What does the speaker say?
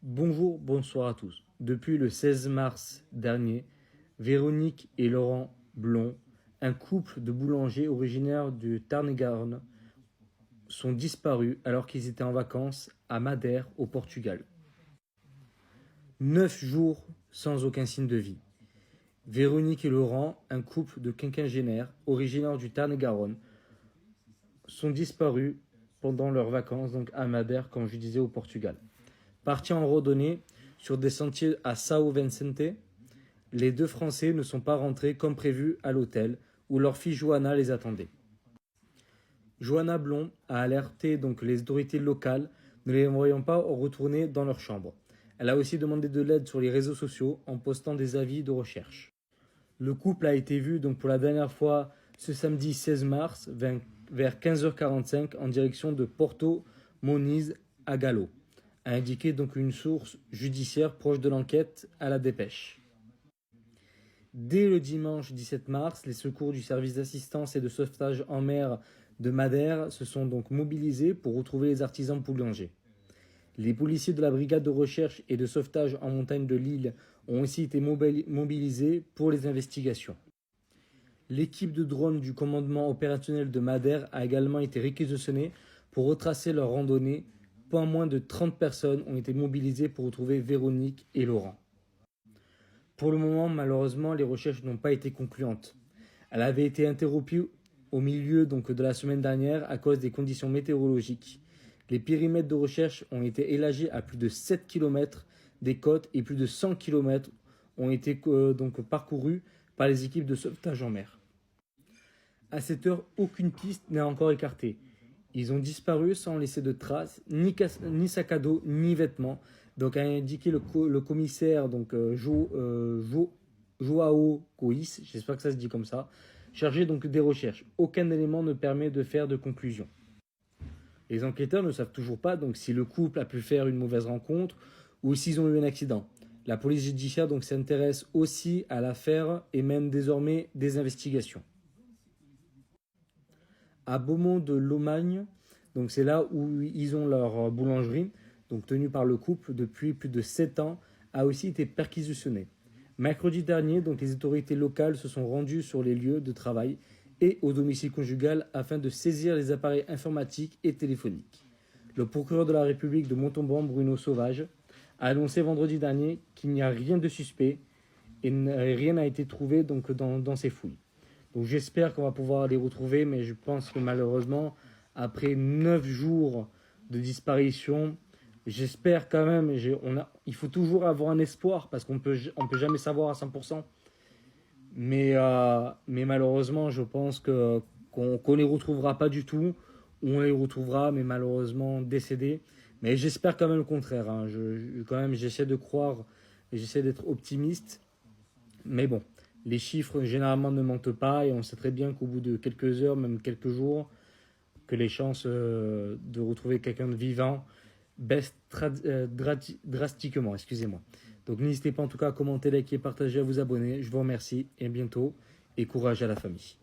Bonjour, bonsoir à tous. Depuis le 16 mars dernier, Véronique et Laurent Blond, un couple de boulangers originaires du Tarn-et-Garonne, sont disparus alors qu'ils étaient en vacances à Madère, au Portugal. 9 jours sans aucun signe de vie. Véronique et Laurent, un couple de quinquagénaires originaires du Tarn-et-Garonne, sont disparus pendant leurs vacances donc à Madère, comme je disais, au Portugal. Partis en randonnée sur des sentiers à São Vicente, les deux Français ne sont pas rentrés comme prévu à l'hôtel où leur fille Johanna les attendait. Johanna Blond a alerté donc les autorités locales, ne les voyant pas retourner dans leur chambre. Elle a aussi demandé de l'aide sur les réseaux sociaux en postant des avis de recherche. Le couple a été vu donc pour la dernière fois ce samedi 16 mars vers 15h45 en direction de Porto Moniz à Galo, a indiqué donc une source judiciaire proche de l'enquête à la dépêche. Dès le dimanche 17 mars, les secours du service d'assistance et de sauvetage en mer de Madère se sont donc mobilisés pour retrouver les artisans boulangers. Les policiers de la brigade de recherche et de sauvetage en montagne de l'île ont aussi été mobilisés pour les investigations. L'équipe de drones du commandement opérationnel de Madère a également été réquisitionnée pour retracer leur randonnée. Pas moins de 30 personnes ont été mobilisées pour retrouver Véronique et Laurent. Pour le moment, malheureusement, les recherches n'ont pas été concluantes. Elle avait été interrompue au milieu de la semaine dernière à cause des conditions météorologiques. Les périmètres de recherche ont été élargis à plus de 7 km des côtes et plus de 100 km ont été parcourus par les équipes de sauvetage en mer. À cette heure, aucune piste n'est encore écartée. Ils ont disparu sans laisser de traces, ni sac à dos, ni vêtements. Donc a indiqué le commissaire Joao Cois, j'espère que ça se dit comme ça, chargé donc des recherches. Aucun élément ne permet de faire de conclusion. Les enquêteurs ne savent toujours pas donc si le couple a pu faire une mauvaise rencontre ou s'ils ont eu un accident. La police judiciaire donc s'intéresse aussi à l'affaire et mène désormais des investigations. À Beaumont de Lomagne, donc c'est là où ils ont leur boulangerie, donc tenue par le couple depuis plus de 7 ans, a aussi été perquisitionnée. Mercredi dernier, donc les autorités locales se sont rendues sur les lieux de travail et au domicile conjugal afin de saisir les appareils informatiques et téléphoniques. Le procureur de la République de Montauban, Bruno Sauvage, a annoncé vendredi dernier qu'il n'y a rien de suspect et rien n'a été trouvé dans ces fouilles. Donc j'espère qu'on va pouvoir les retrouver, mais je pense que malheureusement, après 9 jours de disparition, j'espère quand même, il faut toujours avoir un espoir, parce qu'on peut jamais savoir à 100%. Mais malheureusement, je pense qu'on les retrouvera pas du tout, ou on les retrouvera, mais malheureusement décédés. Mais j'espère quand même le contraire. Hein. J'essaie de croire, et j'essaie d'être optimiste. Mais bon, les chiffres généralement ne mentent pas et on sait très bien qu'au bout de quelques heures, même quelques jours, que les chances de retrouver quelqu'un de vivant baissent drastiquement. Excusez-moi. Donc n'hésitez pas en tout cas à commenter, liker, partager, à vous abonner. Je vous remercie et à bientôt et courage à la famille.